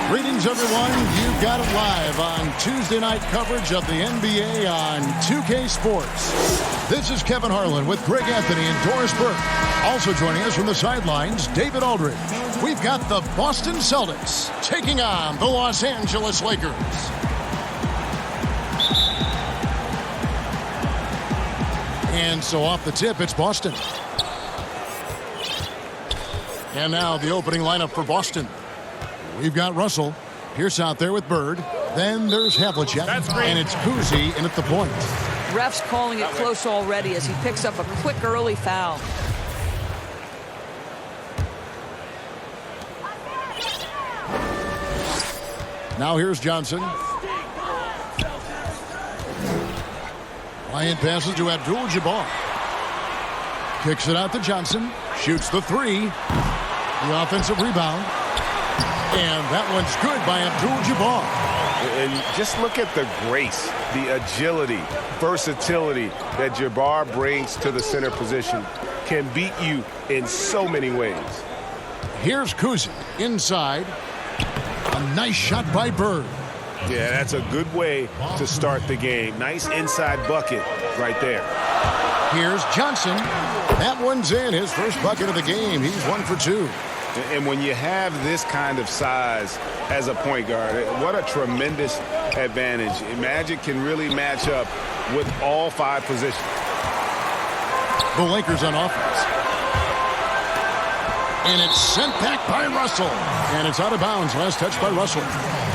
Greetings, everyone. You've got it live on Tuesday night coverage of the NBA on 2K Sports. This is Kevin Harlan with Greg Anthony and Doris Burke. Also joining us from the sidelines, David Aldridge. We've got the Boston Celtics taking on the Los Angeles Lakers. And so off the tip, it's Boston. And now the opening lineup for Boston. We've got Russell. Pierce out there with Bird. Then there's Havlicek. And it's Kuzi in at the point. Ref's calling it close already as he picks up a quick early foul. Now here's Johnson. Bryant passes to Abdul-Jabbar. Kicks it out to Johnson. Shoots the three. The offensive rebound. And that one's good by Abdul-Jabbar. And just look at the grace, the agility, versatility that Jabbar brings to the center position. Can beat you in so many ways. Here's Kuzi inside. A nice shot by Bird. Yeah, that's a good way to start the game. Nice inside bucket right there. Here's Johnson. That one's in. His first bucket of the game. He's 1 for 2. And when you have this kind of size as a point guard, what a tremendous advantage. Magic can really match up with all 5 positions. The Lakers on offense. And it's sent back by Russell. And it's out of bounds. Last touch by Russell.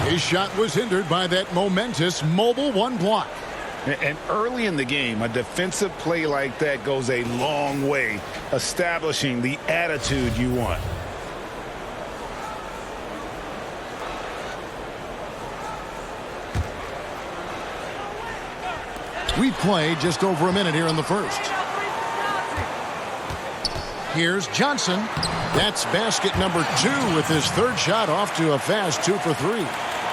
His shot was hindered by that momentous mobile 1 block. And early in the game, a defensive play like that goes a long way, establishing the attitude you want. We've played just over a minute here in the first. Here's Johnson. That's basket number 2 with his 3rd shot off to a fast 2 for 3.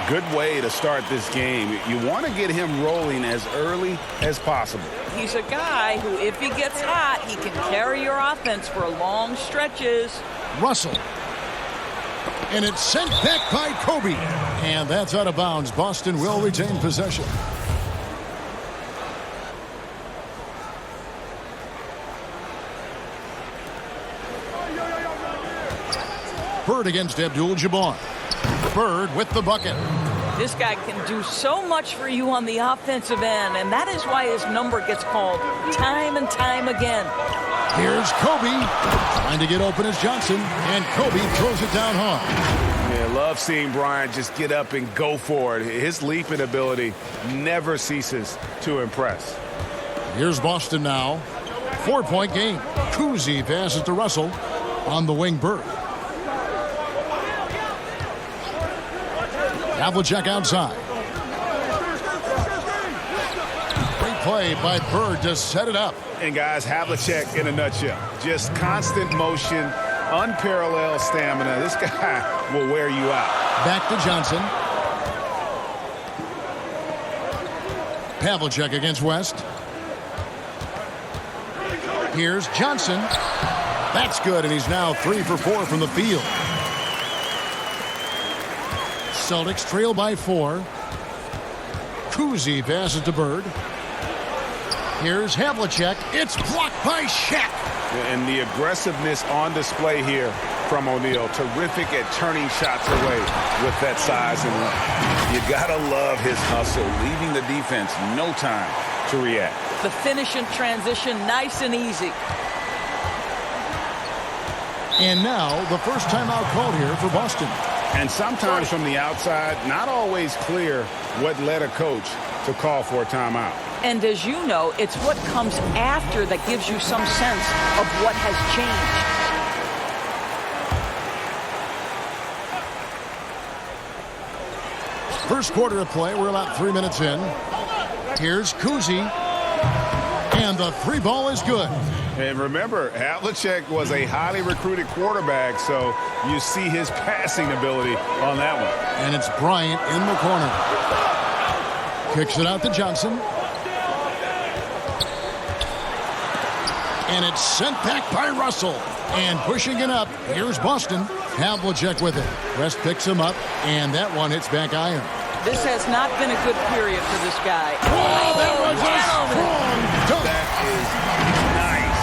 Good way to start this game. You want to get him rolling as early as possible. He's a guy who, if he gets hot, he can carry your offense for long stretches. Russell. And it's sent back by Kobe. And that's out of bounds. Boston will retain possession. Bird against Abdul-Jabbar. Bird with the bucket. This guy can do so much for you on the offensive end, and that is why his number gets called time and time again. Here's Kobe. Trying to get open as Johnson, and Kobe throws it down hard. Yeah, love seeing Bryant just get up and go for it. His leaping ability never ceases to impress. Here's Boston now. 4-point game. Kuzi passes to Russell on the wing. Bird. Havlicek outside. Great play by Bird to set it up. And guys, Havlicek in a nutshell. Just constant motion, unparalleled stamina. This guy will wear you out. Back to Johnson. Havlicek against West. Here's Johnson. That's good, and he's now 3 for 4 from the field. Celtics trail by 4. Kuzi passes to Bird. Here's Havlicek. It's blocked by Shaq. And the aggressiveness on display here from O'Neal. Terrific at turning shots away with that size and length. You gotta love his hustle, leaving the defense no time to react. The finish in transition, nice and easy. And now the first timeout called here for Boston. And sometimes from the outside, not always clear what led a coach to call for a timeout. And as you know, it's what comes after that gives you some sense of what has changed. First quarter of play, we're about 3 minutes in. Here's Kuzi. And the 3 ball is good. And remember, Havlicek was a highly recruited quarterback, so you see his passing ability on that one. And it's Bryant in the corner. Kicks it out to Johnson. and it's sent back by Russell. And pushing it up, here's Boston. Havlicek with it. West picks him up, and that one hits back iron. This has not been a good period for this guy. Oh, that was a strong dunk. That is nice.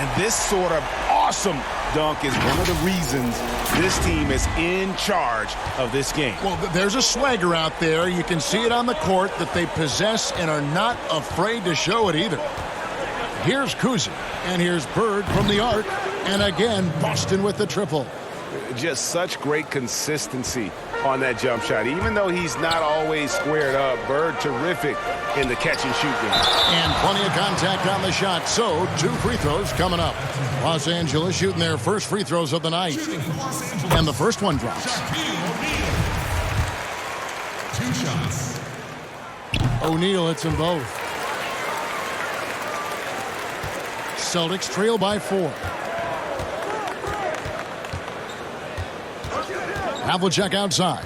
And this sort of awesome dunk is one of the reasons this team is in charge of this game. Well, there's a swagger out there. You can see it on the court that they possess and are not afraid to show it either. Here's Kuzi, and here's Bird from the arc. And again, Boston with the triple. Just such great consistency on that jump shot. Even though he's not always squared up, Bird terrific in the catch and shoot game. And plenty of contact on the shot. So 2 free throws coming up. Los Angeles shooting their first free throws of the night. And the first one drops. 2 shots. O'Neal hits them both. Celtics trail by 4. Havlicek outside.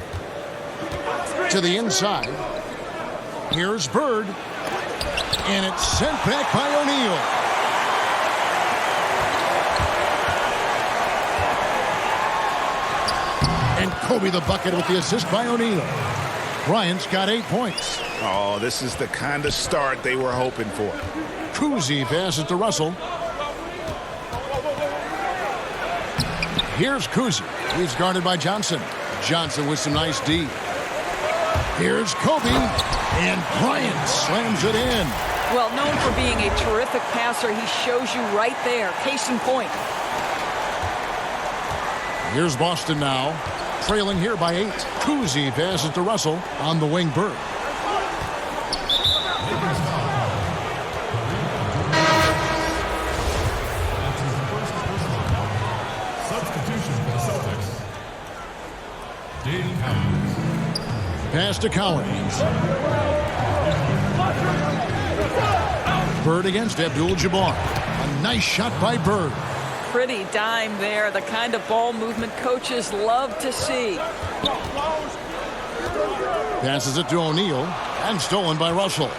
To the inside. Here's Bird. And it's sent back by O'Neal. And Kobe the bucket with the assist by O'Neal. Bryant's got 8 points. Oh, this is the kind of start they were hoping for. Kuzi passes to Russell. Here's Kuzi. He's guarded by Johnson. Johnson with some nice D. Here's Kobe. And Bryant slams it in. Well, known for being a terrific passer, he shows you right there. Case in point. Here's Boston now. Trailing here by 8. Kuzi passes to Russell on the wing. Bird. Substitution for the Celtics. Pass to Collins. Bird against Abdul-Jabbar. A nice shot by Bird. Pretty dime there. The kind of ball movement coaches love to see. Passes it to O'Neal. And stolen by Russell.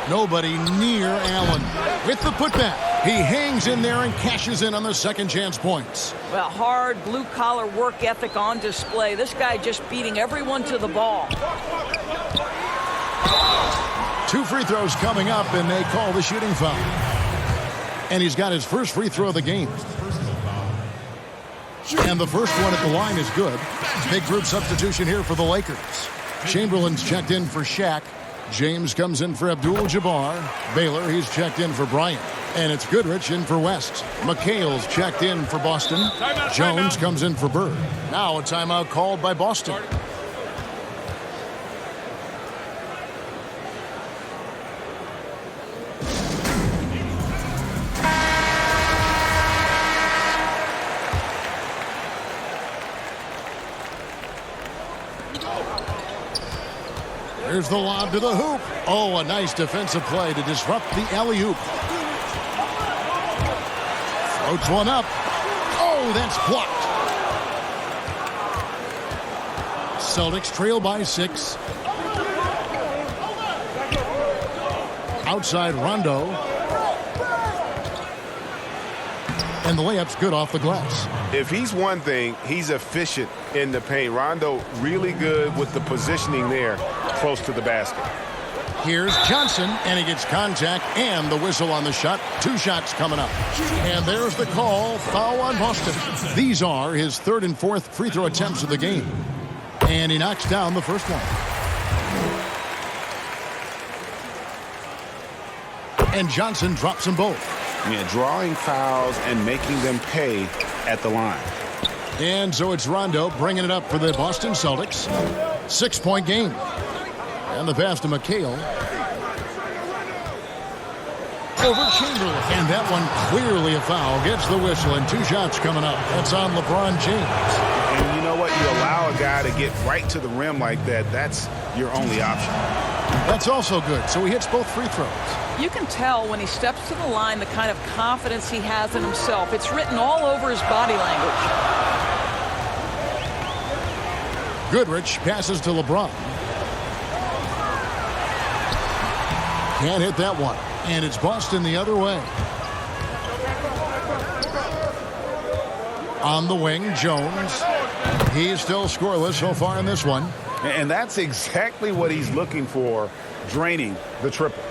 Nobody near Allen. With the putback. He hangs in there and cashes in on the second chance points. Well, hard blue-collar work ethic on display. This guy just beating everyone to the ball. 2 free throws coming up, and they call the shooting foul. And he's got his first free throw of the game. And the first one at the line is good. Big group substitution here for the Lakers. Chamberlain's checked in for Shaq. James comes in for Abdul-Jabbar. Baylor, he's checked in for Bryant. And it's Goodrich in for West. McHale's checked in for Boston. Jones comes in for Bird. Now a timeout called by Boston. Here's the lob to the hoop. Oh, a nice defensive play to disrupt the alley-oop. Floats one up. Oh, that's blocked. Celtics trail by 6. Outside Rondo. And the layup's good off the glass. If he's one thing, he's efficient in the paint. Rondo really good with the positioning there close to the basket. Here's Johnson, and he gets contact and the whistle on the shot. 2 shots coming up. And there's the call. Foul on Boston. These are his 3rd and 4th free throw attempts of the game. And he knocks down the first one. And Johnson drops them both. Yeah, drawing fouls and making them pay at the line. And so it's Rondo bringing it up for the Boston Celtics. 6-point game. And the pass to McHale. Over Chamberlain. And that one clearly a foul. Gets the whistle, and 2 shots coming up. That's on LeBron James. And you know what? You allow a guy to get right to the rim like that. That's your only option. That's also good. So he hits both free throws. You can tell when he steps to the line the kind of confidence he has in himself. It's written all over his body language. Goodrich passes to LeBron. Can't hit that one. And it's Boston the other way. On the wing, Jones. He's still scoreless so far in this one. And that's exactly what he's looking for, draining the triple.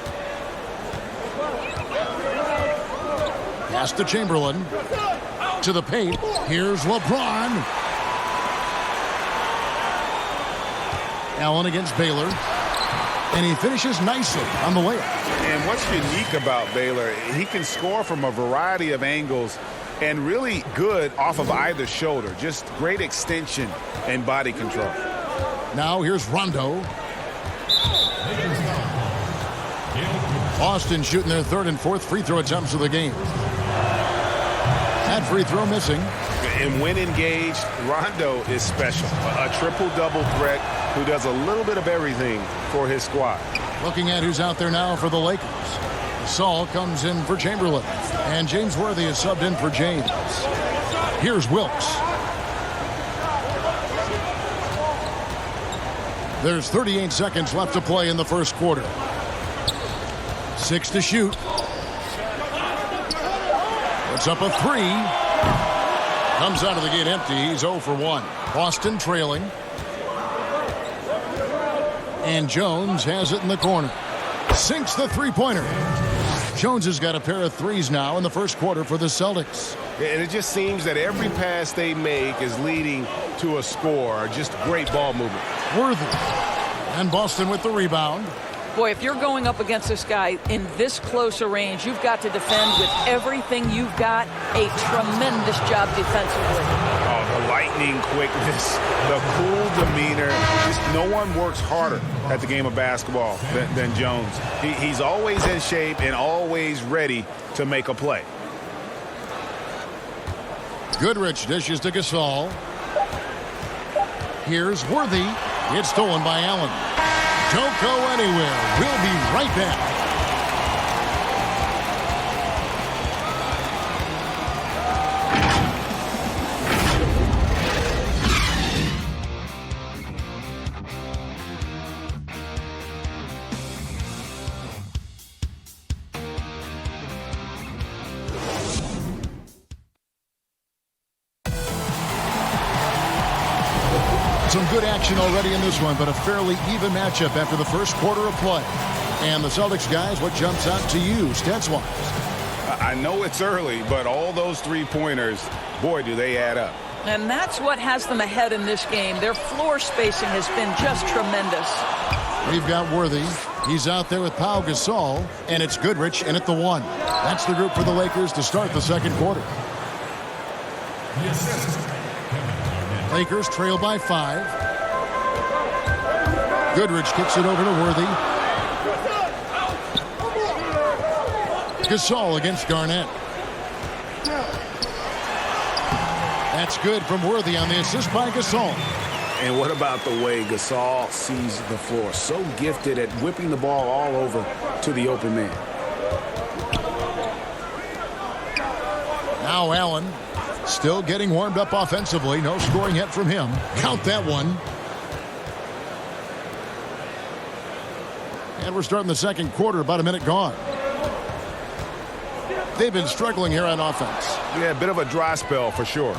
Pass to Chamberlain. To the paint. Here's LeBron. Allen against Baylor. And he finishes nicely on the layup. And what's unique about Baylor, he can score from a variety of angles and really good off of either shoulder. Just great extension and body control. Now here's Rondo. Boston shooting their third and fourth free throw attempts of the game. That free throw missing. And when engaged, Rondo is special. A triple-double threat who does a little bit of everything for his squad. Looking at who's out there now for the Lakers. Saul comes in for Chamberlain. And James Worthy is subbed in for James. Here's Wilkes. There's 38 seconds left to play in the first quarter. 6 to shoot. It's up a 3. Comes out of the gate empty. He's 0 for 1. Boston trailing. And Jones has it in the corner. Sinks the three-pointer. Jones has got a pair of threes now in the first quarter for the Celtics. And it just seems that every pass they make is leading to a score. Just great ball movement. Worthy. And Boston with the rebound. Boy, if you're going up against this guy in this close a range, you've got to defend with everything you've got. A tremendous job defensively. Oh, the lightning quickness, the cool demeanor. Just no one works harder at the game of basketball than Jones. He's always in shape and always ready to make a play. Goodrich dishes to Gasol. Here's Worthy. It's stolen by Allen. Don't go anywhere. We'll be right back. Some good action already in this one, but a fairly even matchup after the first quarter of play. And the Celtics guys, what jumps out to you, stats-wise? I know it's early, but all those three-pointers, boy, do they add up. And that's what has them ahead in this game. Their floor spacing has been just tremendous. We've got Worthy. He's out there with Pau Gasol, and it's Goodrich in at the 1. That's the group for the Lakers to start the second quarter. Lakers trail by 5. Goodrich kicks it over to Worthy. Gasol against Garnett. That's good from Worthy on the assist by Gasol. And what about the way Gasol sees the floor? So gifted at whipping the ball all over to the open man. Now Allen. Still getting warmed up offensively. No scoring yet from him. Count that one. And we're starting the second quarter. About a minute gone. They've been struggling here on offense. Yeah, a bit of a dry spell for sure.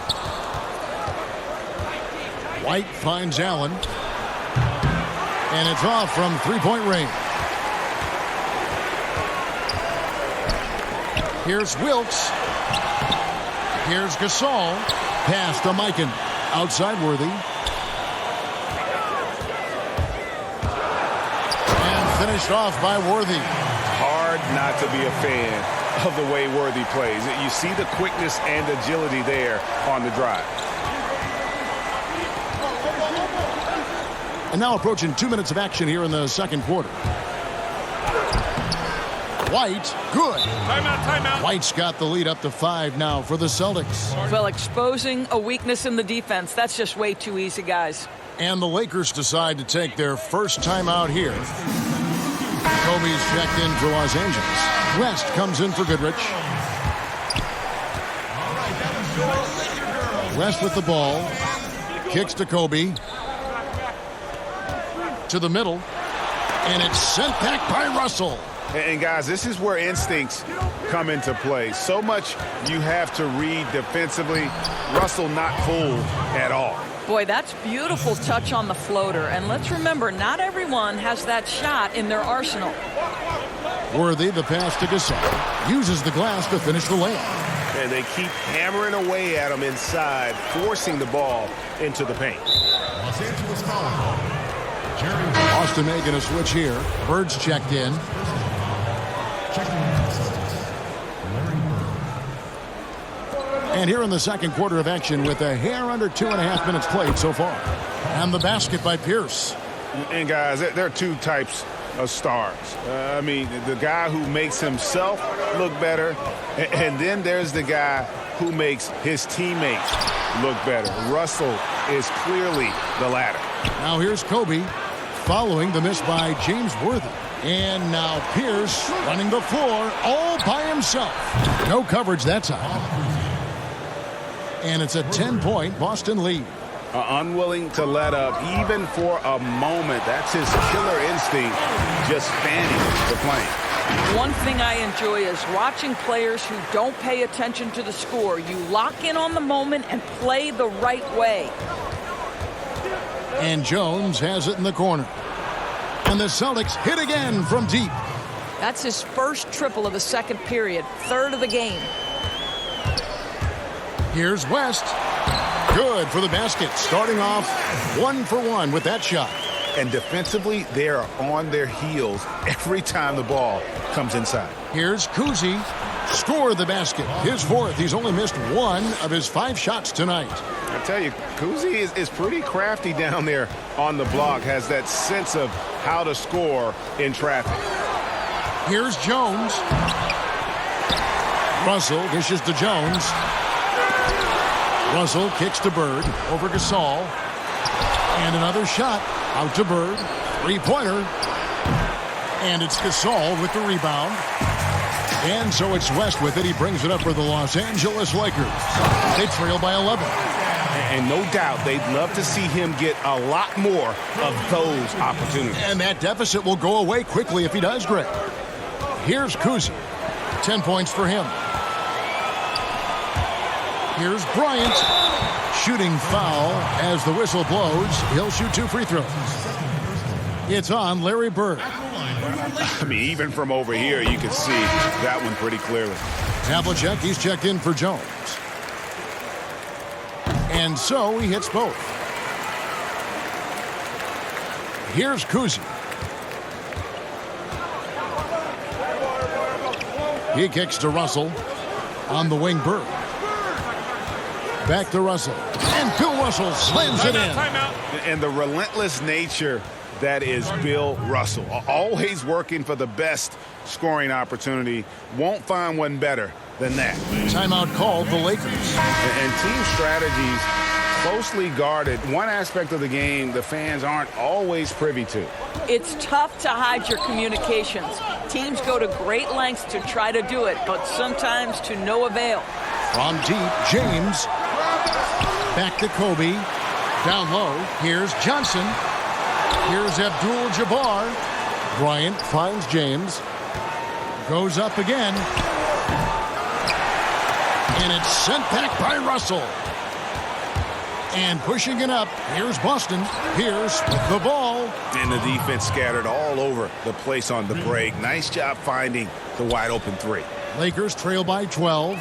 White finds Allen. And it's off from three-point range. Here's Wilkes. Here's Gasol. Pass to Mikan. Outside Worthy. And finished off by Worthy. Hard not to be a fan of the way Worthy plays. You see the quickness and agility there on the drive. And now approaching 2 minutes of action here in the second quarter. White, good. Timeout. White's got the lead up to 5 now for the Celtics. Well, exposing a weakness in the defense, that's just way too easy, guys. And the Lakers decide to take their first timeout here. Kobe's checked in for Los Angeles. West comes in for Goodrich. West with the ball. Kicks to Kobe. To the middle. And it's sent back by Russell. And guys, this is where instincts come into play. So much you have to read defensively. Russell not fooled at all. Boy, that's beautiful touch on the floater. And let's remember, not everyone has that shot in their arsenal. Worthy, the pass to Gasol. Uses the glass to finish the layup. And they keep hammering away at him inside, forcing the ball into the paint. Los Angeles foul call. Boston making a switch here. Bird's checked in. Checking in for the Celtics. Larry Bird. And here in the second quarter of action with a hair under 2.5 minutes played so far. And the basket by Pierce. And guys, there are two types of stars. I mean, the guy who makes himself look better, and then there's the guy who makes his teammates look better. Russell is clearly the latter. Now here's Kobe following the miss by James Worthy. And now Pierce running the floor all by himself. No coverage that time. And it's a 10-point Boston lead. Unwilling to let up even for a moment. That's his killer instinct, just fanning the plane. One thing I enjoy is watching players who don't pay attention to the score. You lock in on the moment and play the right way. And Jones has it in the corner. And the Celtics hit again from deep. That's his first triple of the second period, third of the game. Here's West. Good for the basket. Starting off 1 for 1 with that shot. And defensively, they are on their heels every time the ball comes inside. Here's Kuzi. Score the basket. His fourth. He's only missed 1 of his 5 shots tonight. I tell you, Kuzi is pretty crafty down there on the block. Has that sense of how to score in traffic. Here's Jones. Russell dishes to Jones. Russell kicks to Bird over Gasol. And another shot out to Bird. Three-pointer. And it's Gasol with the rebound. And so it's West with it. He brings it up for the Los Angeles Lakers. They trail by 11. And no doubt they'd love to see him get a lot more of those opportunities. And that deficit will go away quickly if he does, Greg. Here's Kuzi. 10 points for him. Here's Bryant. Shooting foul as the whistle blows. He'll shoot 2 free throws. It's on Larry Bird. I mean, even from over here, you can see that one pretty clearly. Havlicek, he's checked in for Jones. And so he hits both. Here's Kuzi. He kicks to Russell. On the wing, Bird. Back to Russell. And Bill Russell slams it in. And the relentless nature that is Bill Russell. Always working for the best scoring opportunity. Won't find one better than that. Timeout called the Lakers. And team strategies closely guarded. One aspect of the game the fans aren't always privy to. It's tough to hide your communications. Teams go to great lengths to try to do it, but sometimes to no avail. From deep, James. Back to Kobe. Down low, here's Johnson. Here's Abdul-Jabbar. Bryant finds James. Goes up again. And it's sent back by Russell. And pushing it up, here's Boston. Pierce with the ball. And the defense scattered all over the place on the break. Nice job finding the wide open three. Lakers trail by 12.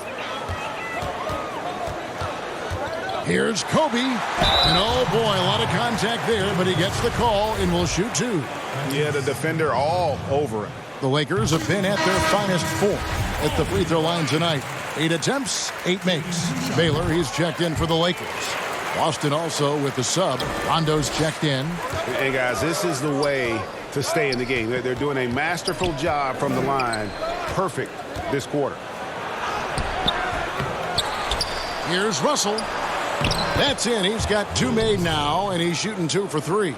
Here's Kobe. And oh boy, a lot of contact there, but he gets the call and will shoot 2. Yeah, the defender all over him. The Lakers have been at their finest 4 at the free throw line tonight. 8 attempts, 8 makes. Baylor, he's checked in for the Lakers. Boston also with the sub. Rondo's checked in. Hey, guys, this is the way to stay in the game. They're doing a masterful job from the line. Perfect this quarter. Here's Russell. That's in. He's got 2 made now, and he's shooting 2 for 3.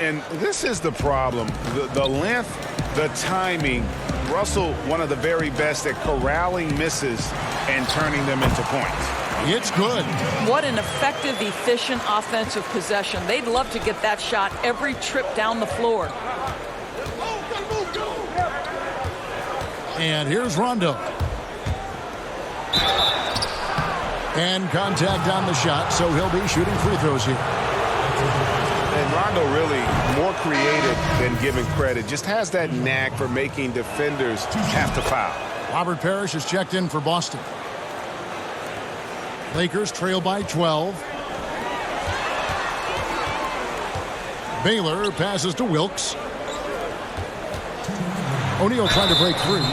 And this is the problem. The length, the timing. Russell, one of the very best at corralling misses and turning them into points. It's good. What an effective, efficient offensive possession. They'd love to get that shot every trip down the floor. And here's Rondo. And contact on the shot, so he'll be shooting free throws here. And Rondo really more creative than given credit. Just has that knack for making defenders have to foul. Robert Parrish is checked in for Boston. Lakers trail by 12. Baylor passes to Wilkes. O'Neal trying to break free.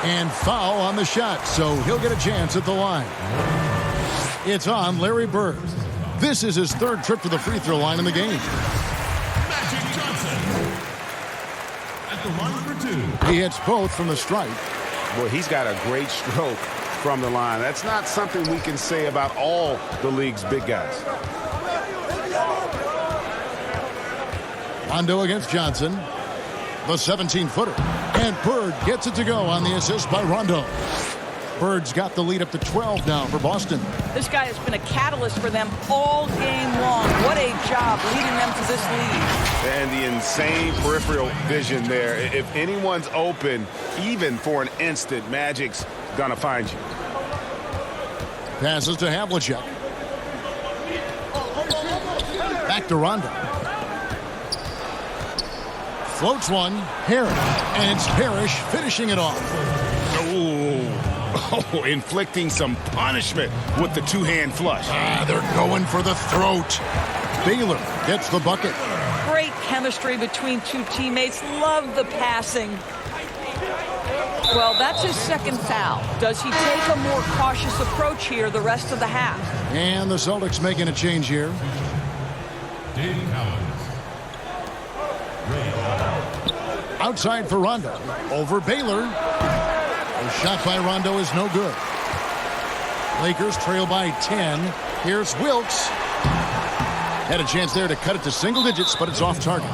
And foul on the shot, so he'll get a chance at the line. It's on Larry Bird. This is his third trip to the free throw line in the game. Magic Johnson at the line for two. He hits both from the stripe. Boy, he's got a great stroke from the line. That's not something we can say about all the league's big guys. Rondo against Johnson. The 17-footer. And Bird gets it to go on the assist by Rondo. Bird's got the lead up to 12 now for Boston. This guy has been a catalyst for them all game long. What a job leading them to this lead. And the insane peripheral vision there. If anyone's open, even for an instant, Magic's gonna find you. Passes to Havlicek. Back to Rondo. Floats one. Harris. And it's Parrish finishing it off. Oh, inflicting some punishment with the two-hand flush. They're going for the throat. Baylor gets the bucket. Great chemistry between two teammates. Love the passing. Well, that's his second foul. Does he take a more cautious approach here the rest of the half? And the Celtics making a change here. Dave Cowens. Outside for Rondo. Over Baylor. The shot by Rondo is no good. Lakers trail by 10. Here's Wilkes. Had a chance there to cut it to single digits, but it's off target.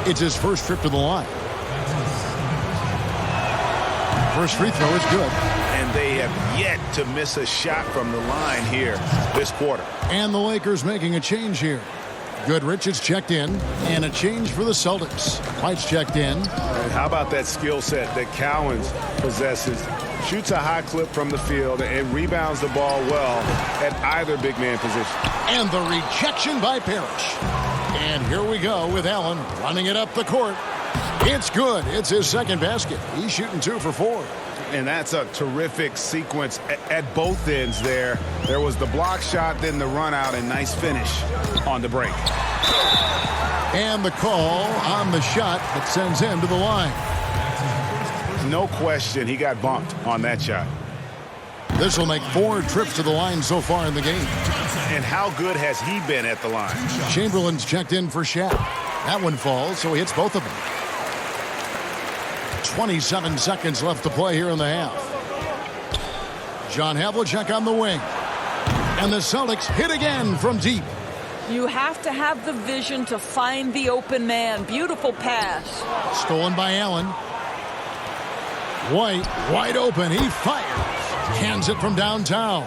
It's his first trip to the line. First free throw is good. And they have yet to miss a shot from the line here this quarter. And the Lakers making a change here. Goodrich is checked in, and a change for the Celtics. White's checked in. And how about that skill set that Cowens possesses? Shoots a high clip from the field and rebounds the ball well at either big man position. And the rejection by Parrish. And here we go with Allen running it up the court. It's good. It's his second basket. He's shooting 2 for 4. And that's a terrific sequence at both ends there. There was the block shot, then the run out, and nice finish on the break. And the call on the shot that sends him to the line. No question, he got bumped on that shot. This will make 4 trips to the line so far in the game. And how good has he been at the line? Chamberlain's checked in for Shaq. That one falls, so he hits both of them. 27 seconds left to play here in the half. John Havlicek on the wing. And the Celtics hit again from deep. You have to have the vision to find the open man. Beautiful pass. Stolen by Allen. White, wide open. He fires. Hands it from downtown.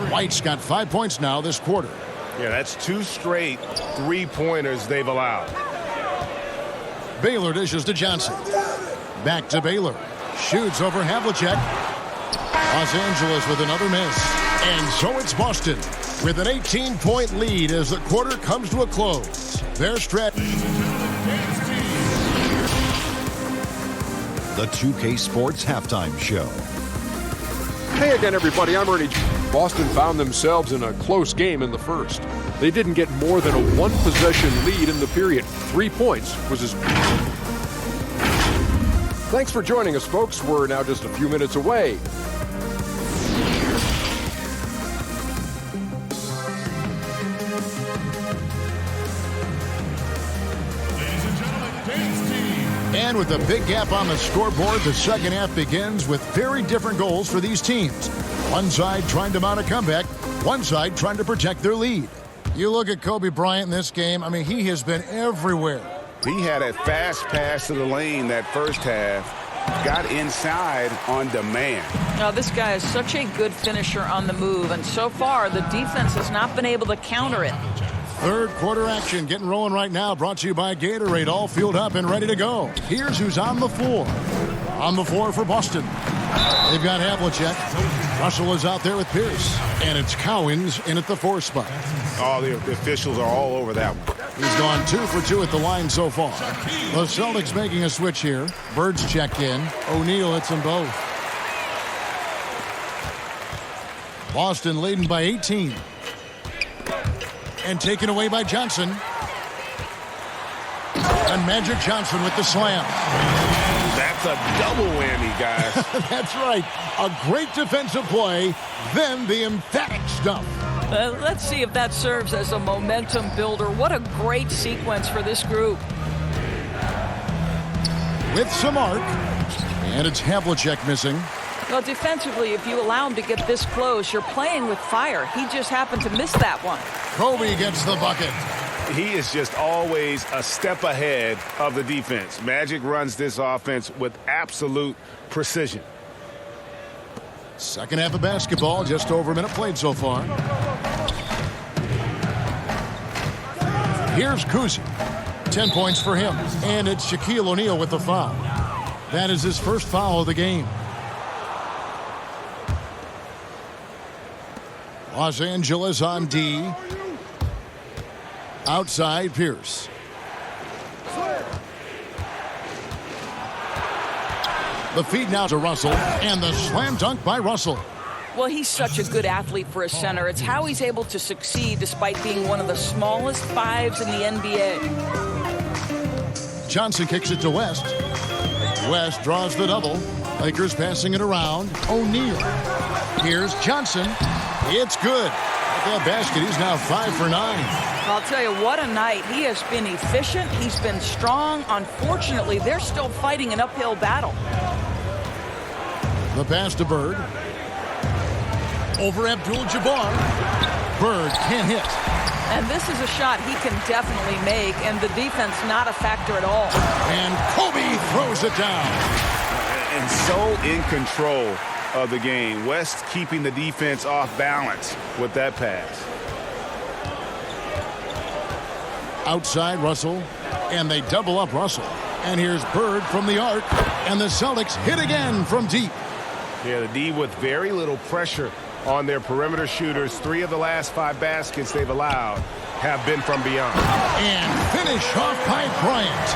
White's got 5 points now this quarter. Yeah, that's 2 straight three-pointers they've allowed. Baylor dishes to Johnson. Back to Baylor. Shoots over Havlicek. Los Angeles with another miss. And so it's Boston with an 18-point lead as the quarter comes to a close. Their stretch. The 2K Sports Halftime Show. Hey again, everybody. I'm Ernie. Boston found themselves in a close game in the first. They didn't get more than a one-possession lead in the period. 3 points was as... Thanks for joining us, folks. We're now just a few minutes away. And with a big gap on the scoreboard, the second half begins with very different goals for these teams. One side trying to mount a comeback, one side trying to protect their lead. You look at Kobe Bryant in this game, I mean, he has been everywhere. He had a fast pass to the lane that first half. Got inside on demand. Now, this guy is such a good finisher on the move, and so far the defense has not been able to counter it. Third quarter action getting rolling right now, brought to you by Gatorade, all fueled up and ready to go. Here's who's on the floor. On the floor for Boston. They've got Havlicek. Russell is out there with Pierce. And it's Cowens in at the 4 spot. Oh, the officials are all over that one. He's gone 2 for 2 at the line so far. The Celtics making a switch here. Bird's checked in. O'Neal hits them both. Boston leading by 18. And taken away by Johnson. And Magic Johnson with the slam. That's a double whammy, guys. That's right. A great defensive play, then the emphatic stuff. Let's see if that serves as a momentum builder. What a great sequence for this group. With some arc. And it's Havlicek missing. Well, defensively, if you allow him to get this close, you're playing with fire. He just happened to miss that one. Kobe gets the bucket. He is just always a step ahead of the defense. Magic runs this offense with absolute precision. Second half of basketball, just over a minute played so far. Here's Kuzi. 10 points for him. And it's Shaquille O'Neal with the foul. That is his first foul of the game. Los Angeles on D. Outside, Pierce. The feed now to Russell, and the slam dunk by Russell. Well, he's such a good athlete for a center. It's how he's able to succeed despite being one of the smallest 5s in the NBA. Johnson kicks it to West. West draws the double. Lakers passing it around. O'Neal. Here's Johnson. It's good. At that basket, he's now 5 for 9. I'll tell you, what a night. He has been efficient. He's been strong. Unfortunately, they're still fighting an uphill battle. The pass to Bird. Over Abdul-Jabbar. Bird can't hit. And this is a shot he can definitely make, and the defense not a factor at all. And Kobe throws it down. And so in control of the game. West keeping the defense off balance with that pass. Outside Russell, and they double up Russell. And here's Bird from the arc, and the Celtics hit again from deep. Yeah, the D with very little pressure on their perimeter shooters. 3 of the last 5 baskets they've allowed have been from beyond. And finish off by Bryant.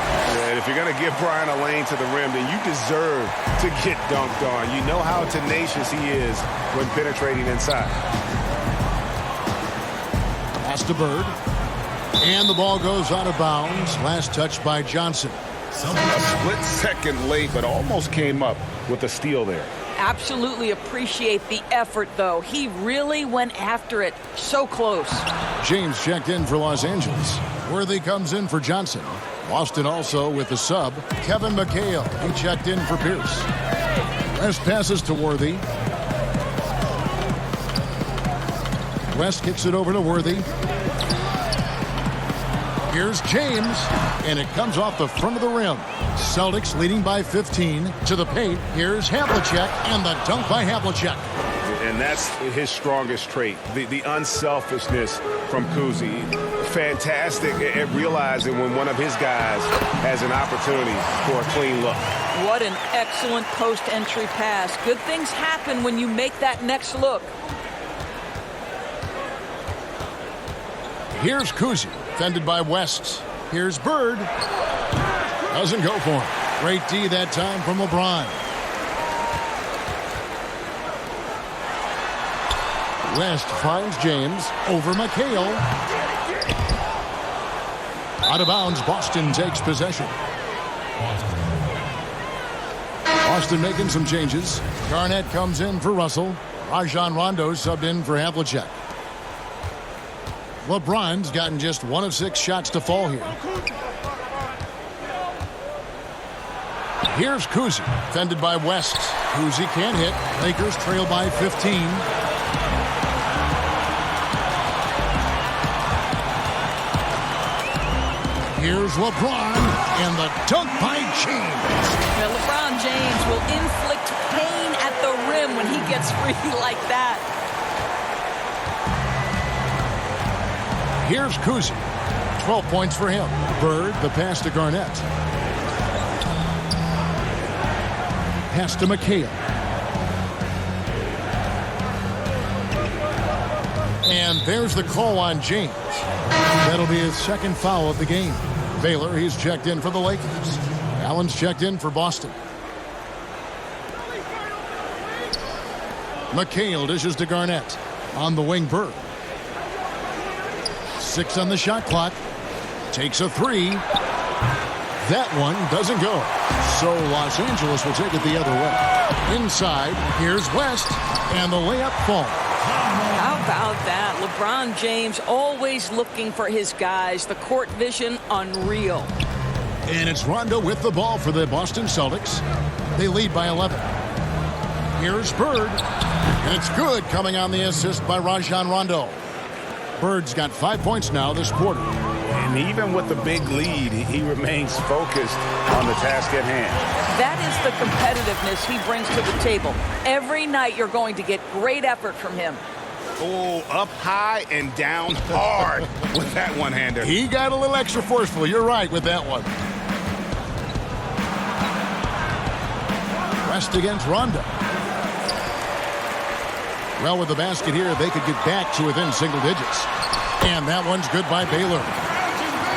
And if you're going to give Bryant a lane to the rim, then you deserve to get dunked on. You know how tenacious he is when penetrating inside. Pass to Bird. And the ball goes out of bounds. Last touch by Johnson. A split second late, but almost came up with a steal there. Absolutely appreciate the effort, though. He really went after it. So close. James checked in for Los Angeles. Worthy comes in for Johnson. Boston also with the sub. Kevin McHale. He checked in for Pierce. West passes to Worthy. West kicks it over to Worthy. Here's James, and it comes off the front of the rim. Celtics leading by 15 to the paint. Here's Havlicek, and the dunk by Havlicek. And that's his strongest trait, the unselfishness from Kuzi. Fantastic at realizing when one of his guys has an opportunity for a clean look. What an excellent post-entry pass. Good things happen when you make that next look. Here's Kuzi, defended by West. Here's Bird. Doesn't go for him. Great D that time from LeBron. West finds James over McHale. Out of bounds, Boston takes possession. Boston making some changes. Garnett comes in for Russell. Rajon Rondo subbed in for Havlicek. LeBron's gotten just 1 of 6 shots to fall here. Here's Kuzi, defended by West. Kuzi can't hit. Lakers trail by 15. Here's LeBron, and the dunk by James. Now, LeBron James will inflict pain at the rim when he gets free like that. Here's Kuzi. 12 points for him. Bird, the pass to Garnett. Pass to McHale. And there's the call on James. That'll be his second foul of the game. Baylor, he's checked in for the Lakers. Allen's checked in for Boston. McHale dishes to Garnett. On the wing, Bird. 6 on the shot clock. Takes a 3. That one doesn't go. So Los Angeles will take it the other way. Inside, here's West, and the layup falls. How about that? LeBron James always looking for his guys. The court vision, unreal. And it's Rondo with the ball for the Boston Celtics. They lead by 11. Here's Bird. And it's good, coming on the assist by Rajon Rondo. Bird's got 5 points now this quarter. And even with the big lead, he remains focused on the task at hand. That is the competitiveness he brings to the table. Every night you're going to get great effort from him. Oh, up high and down hard with that one-hander. He got a little extra forceful. You're right with that one. West against Rondo. Well, with the basket here, they could get back to within single digits. And that one's good by Baylor.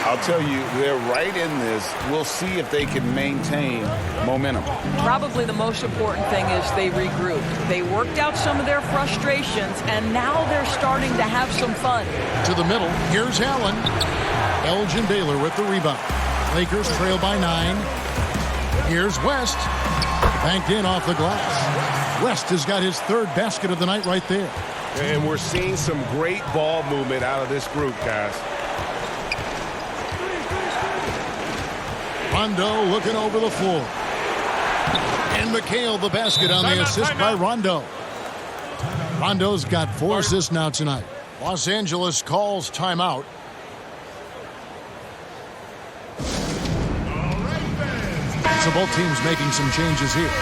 I'll tell you, they're right in this. We'll see if they can maintain momentum. Probably the most important thing is they regrouped. They worked out some of their frustrations, and now they're starting to have some fun. To the middle, here's Allen. Elgin Baylor with the rebound. Lakers trail by 9. Here's West. Banked in off the glass. West has got his 3rd basket of the night right there. And we're seeing some great ball movement out of this group, guys. Rondo looking over the floor. And McHale the basket on the assist by Rondo. Rondo's got 4 assists now tonight. Los Angeles calls timeout. So both teams making some changes here.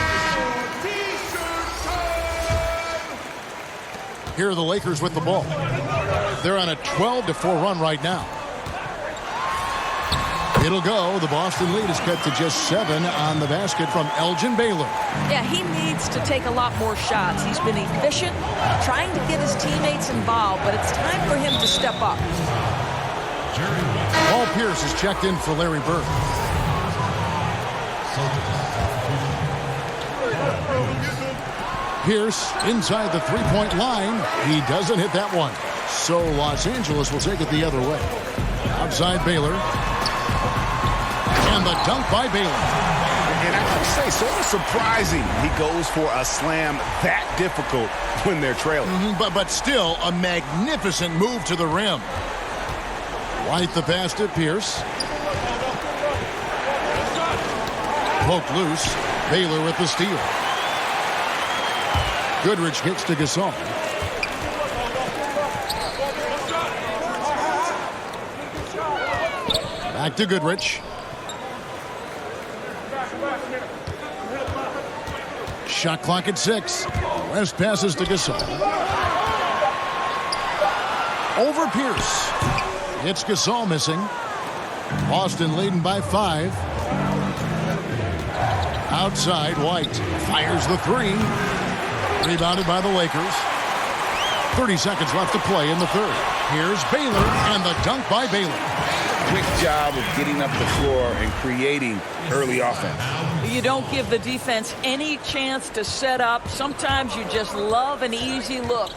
Here are the Lakers with the ball. They're on a 12-4 run right now. It'll go. The Boston lead is cut to just 7 on the basket from Elgin Baylor. Yeah, he needs to take a lot more shots. He's been efficient, trying to get his teammates involved, but it's time for him to step up. Paul Pierce is checked in for Larry Bird. Pierce inside the three-point line. He doesn't hit that one. So Los Angeles will take it the other way. Outside Baylor. And the dunk by Baylor. And I have to say, sort of surprising he goes for a slam that difficult when they're trailing. But still a magnificent move to the rim. White the pass to Pierce. Poked loose. Baylor with the steal. Goodrich gets to Gasol. Back to Goodrich. Shot clock at 6. West passes to Gasol. Over Pierce. It's Gasol missing. Boston leading by 5. Outside, White fires the 3. Rebounded by the Lakers. 30 seconds left to play in the 3rd. Here's Baylor, and the dunk by Baylor. Quick job of getting up the floor and creating early offense. You don't give the defense any chance to set up. Sometimes you just love an easy look.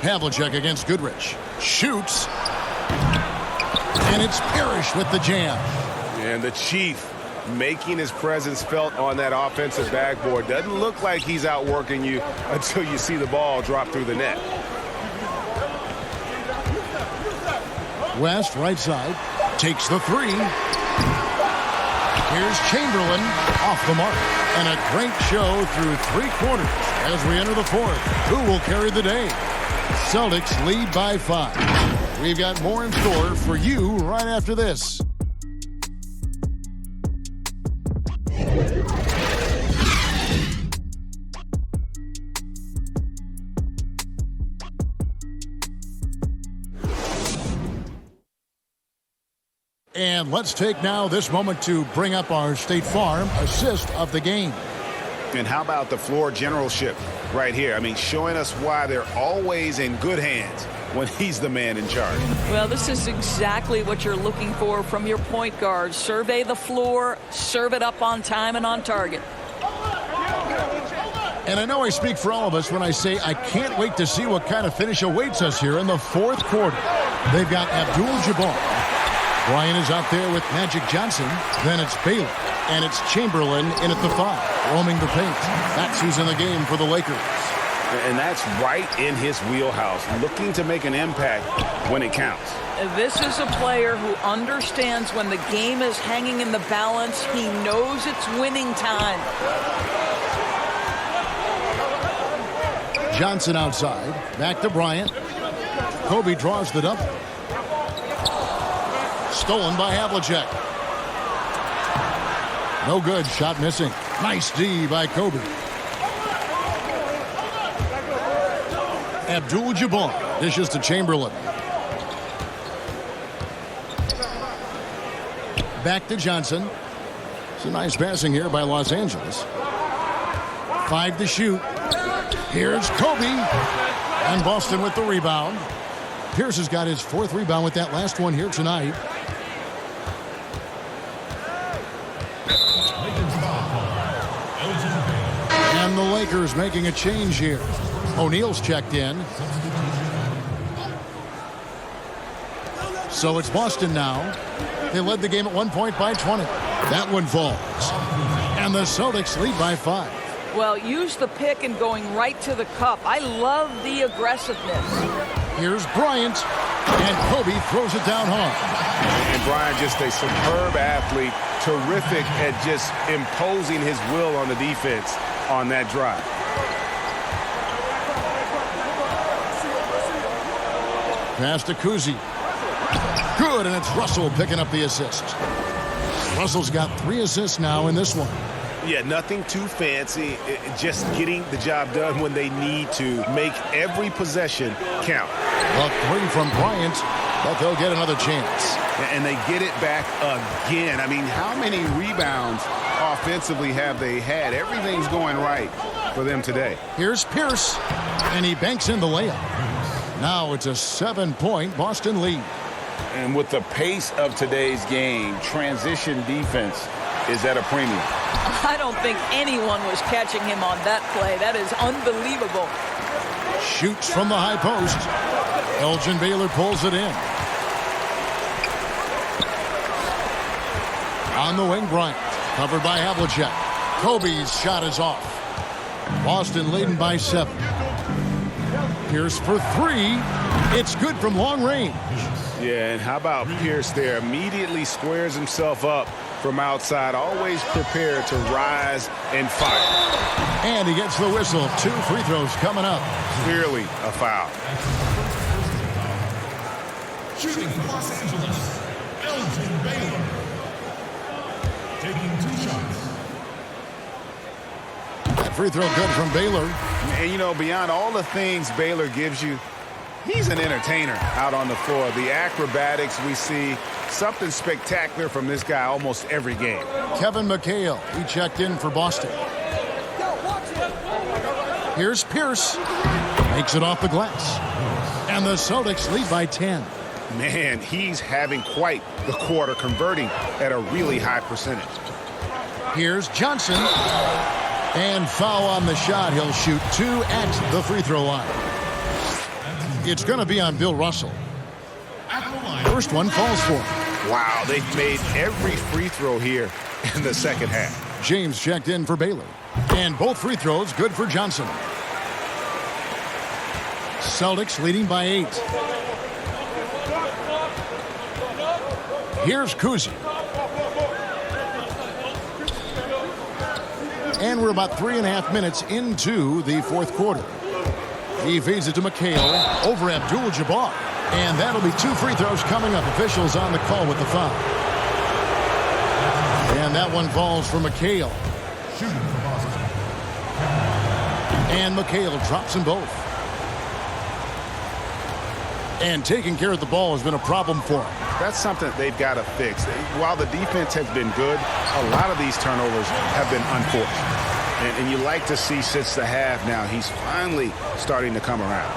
Havlicek against Goodrich. Shoots. And it's Parrish with the jam. And the Chief making his presence felt on that offensive backboard. Doesn't look like he's outworking you until you see the ball drop through the net. West, right side, takes the 3. Here's Chamberlain off the mark. And a great show through 3 quarters as we enter the 4th. Who will carry the day? Celtics lead by 5. We've got more in store for you right after this. And let's take now this moment to bring up our State Farm assist of the game. And how about the floor generalship right here? I mean, showing us why they're always in good hands when he's the man in charge. Well, this is exactly what you're looking for from your point guard. Survey the floor, serve it up on time and on target. And I know I speak for all of us when I say I can't wait to see what kind of finish awaits us here in the fourth quarter. They've got Abdul-Jabbar. Bryant is out there with Magic Johnson. Then it's Baylor. And it's Chamberlain in at the 5, roaming the paint. That's who's in the game for the Lakers. And that's right in his wheelhouse, looking to make an impact when it counts. This is a player who understands when the game is hanging in the balance. He knows it's winning time. Johnson outside. Back to Bryant. Kobe draws the double. Stolen by Havlicek. No good. Shot missing. Nice D by Kobe. Abdul-Jabbar dishes to Chamberlain. Back to Johnson. It's a nice passing here by Los Angeles. 5 to shoot. Here's Kobe. And Boston with the rebound. Pierce has got his 4th rebound with that last one here tonight. And the Lakers making a change here. O'Neal's checked in. So it's Boston now. They led the game at one point by 20. That one falls. And the Celtics lead by 5. Well, use the pick and going right to the cup. I love the aggressiveness. Here's Bryant. And Kobe throws it down hard. And Bryant, just a superb athlete. Terrific at just imposing his will on the defense on that drive. Pass to Kuzi. Good, and it's Russell picking up the assist. Russell's got 3 assists now in this one. Yeah, nothing too fancy. Just getting the job done when they need to. Make every possession count. A 3 from Bryant, but they'll get another chance. And they get it back again. I mean, how many rebounds offensively have they had? Everything's going right for them today. Here's Pierce, and he banks in the layup. Now it's a 7-point Boston lead. And with the pace of today's game, transition defense is at a premium. I don't think anyone was catching him on that play. That is unbelievable. Shoots from the high post. Elgin Baylor pulls it in. On the wing, Bryant. Covered by Havlicek. Kobe's shot is off. Boston leading by 7. Pierce for 3. It's good from long range. Yeah, and how about Pierce there? Immediately squares himself up from outside. Always prepared to rise and fire. And he gets the whistle. 2 free throws coming up. Clearly a foul. Shooting for Los Angeles, Elgin Baylor. Taking 2 shots. That free throw good from Baylor. And, you know, beyond all the things Baylor gives you, he's an entertainer out on the floor. The acrobatics we see, something spectacular from this guy almost every game. Kevin McHale, he checked in for Boston. Here's Pierce. Makes it off the glass. And the Celtics lead by 10. Man, he's having quite the quarter, converting at a really high percentage. Here's Johnson. And foul on the shot. He'll shoot 2 at the free throw line. It's going to be on Bill Russell. First one falls for him. Wow, they've made every free throw here in the second half. James checked in for Baylor. And both free throws good for Johnson. Celtics leading by 8. Here's Kuzi. And we're about 3.5 minutes into the fourth quarter. He feeds it to McHale over Abdul-Jabbar. And that'll be 2 free throws coming up. Officials on the call with the foul. And that one falls for McHale. And McHale drops them both. And taking care of the ball has been a problem for him. That's something they've got to fix. While the defense has been good, a lot of these turnovers have been unfortunate. And you like to see since the half now, he's finally starting to come around.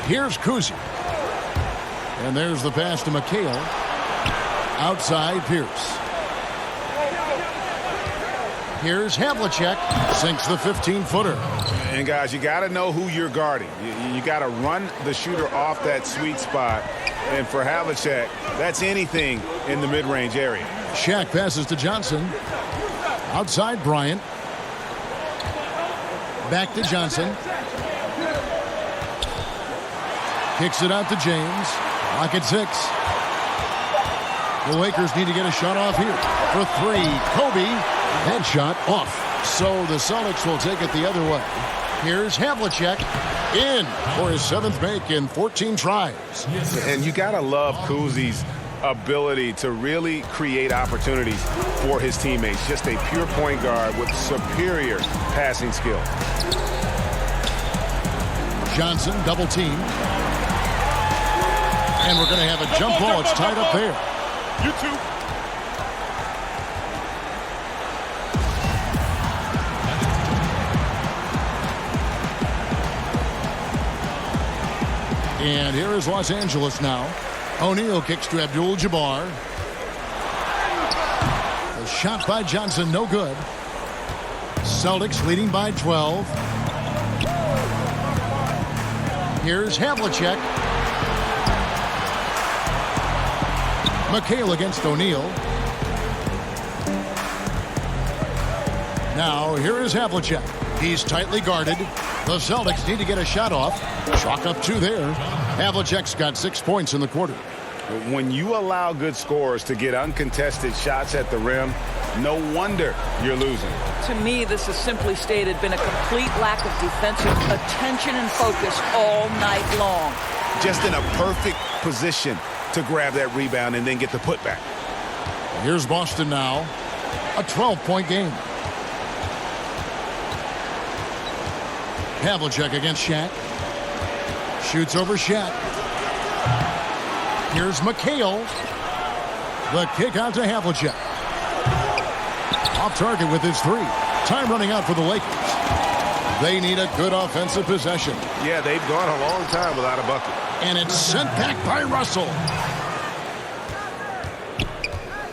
Here's Kuzi. And there's the pass to McHale. Outside Pierce. Here's Havlicek. Sinks the 15-footer. And, guys, you got to know who you're guarding. You got to run the shooter off that sweet spot. And for Havlicek, that's anything in the mid-range area. Shaq passes to Johnson. Outside Bryant. Back to Johnson. Kicks it out to James. Lock at 6. The Lakers need to get a shot off here. For 3, Kobe. Headshot off. So the Celtics will take it the other way. Here's Havlicek in for his 7th make in 14 tries. And you got to love Kuzi's ability to really create opportunities for his teammates. Just a pure point guard with superior passing skill. Johnson double team. And we're going to have a jump ball. It's tied up there. You too. And here is Los Angeles now. O'Neal kicks to Abdul-Jabbar. The shot by Johnson, no good. Celtics leading by 12. Here's Havlicek. McHale against O'Neal. Now here is Havlicek. He's tightly guarded. The Celtics need to get a shot off. Chalk up 2 there. Havlicek's got 6 points in the quarter. When you allow good scorers to get uncontested shots at the rim, no wonder you're losing. To me, this has simply stated been a complete lack of defensive attention and focus all night long. Just in a perfect position to grab that rebound and then get the putback. Here's Boston now. A 12-point game. Havlicek against Shaq. Shoots over Shaq. Here's McHale. The kick out to Havlicek. Off target with his 3. Time running out for the Lakers. They need a good offensive possession. Yeah, they've gone a long time without a bucket. And it's sent back by Russell.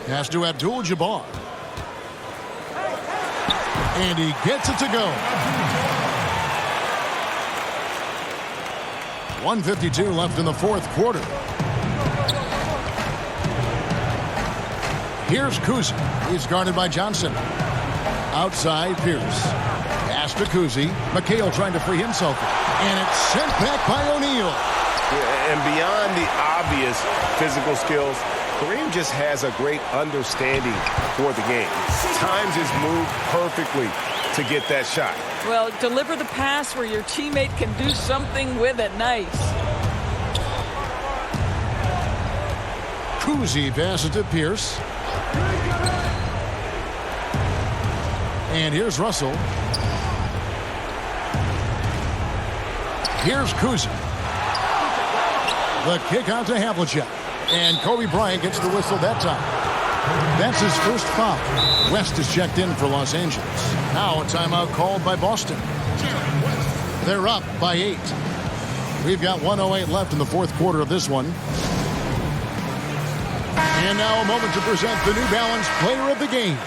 Pass to Abdul-Jabbar. And he gets it to go. 1:52 left in the 4th quarter. Here's Kuzi. He's guarded by Johnson. Outside Pierce. Pass to Kuzi. McHale trying to free himself. And it's sent back by O'Neal. Yeah, and beyond the obvious physical skills, Kareem just has a great understanding for the game. Times his move perfectly to get that shot. Well, deliver the pass where your teammate can do something with it. Nice. Kuzi passes to Pierce. And here's Russell. Here's Kuzi. The kick out to Havlicek. And Kobe Bryant gets the whistle that time. That's his first foul. West is checked in for Los Angeles. Now a timeout called by Boston. They're up by 8. We've got 1:08 left in the 4th quarter of this one. And now a moment to present the New Balance Player of the Game.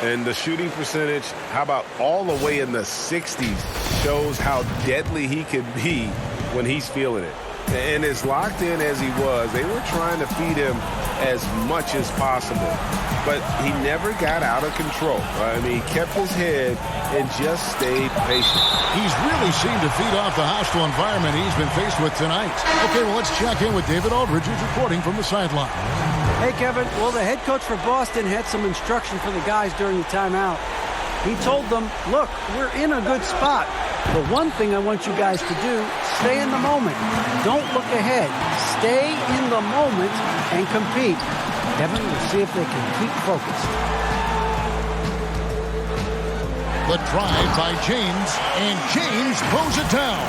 And the shooting percentage, how about all the way in the 60s, shows how deadly he can be when he's feeling it. And as locked in as he was, they were trying to feed him as much as possible. But he never got out of control. I mean, he kept his head and just stayed patient. He's really seemed to feed off the hostile environment he's been faced with tonight. Okay, well, let's check in with David Aldridge, who's reporting from the sideline. Hey, Kevin. Well, the head coach for Boston had some instruction for the guys during the timeout. He told them, look, we're in a good spot. The one thing I want you guys to do, stay in the moment. Don't look ahead. Stay in the moment and compete. Kevin, we'll see if they can keep focused. The drive by James, and James throws it down.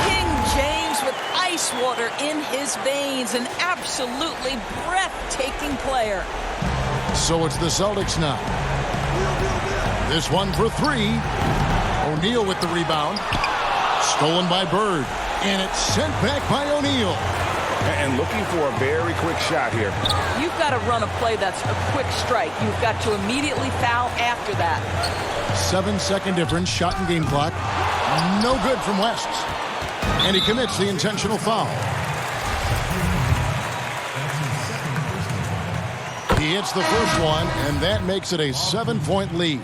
King James with ice water in his veins. An absolutely breathtaking player. So it's the Celtics now. This one for three. O'Neal with the rebound. Stolen by Bird. And it's sent back by O'Neal. And looking for a very quick shot here. You've got to run a play that's a quick strike. You've got to immediately foul after that. 7-second difference, shot and game clock. No good from West. And he commits the intentional foul. He hits the first one, and that makes it a 7-point lead.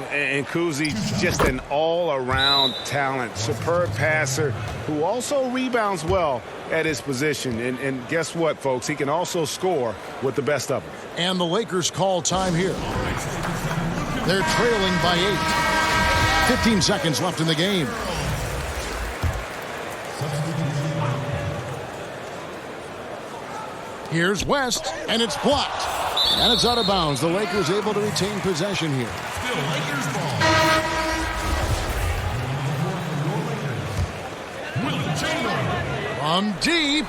And Kuzi's just an all-around talent, superb passer who also rebounds well at his position. And guess what, folks? He can also score with the best of them. And the Lakers call time here. They're trailing by 8. 15 seconds left in the game. Here's West, and it's blocked. And it's out of bounds. The Lakers able to retain possession here. Still Lakers ball. Willie Chamberlain. From deep.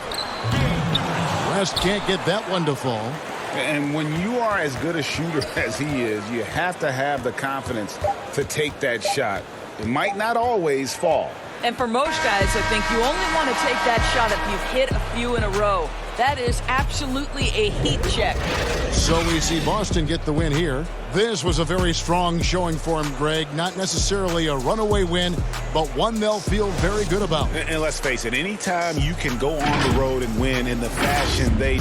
West can't get that one to fall. And when you are as good a shooter as he is, you have to have the confidence to take that shot. It might not always fall. And for most guys, I think you only want to take that shot if you've hit a few in a row. That is absolutely a heat check. So we see Boston get the win here. This was a very strong showing for him, Greg. Not necessarily a runaway win, but one they'll feel very good about. And let's face it, anytime you can go on the road and win in the fashion they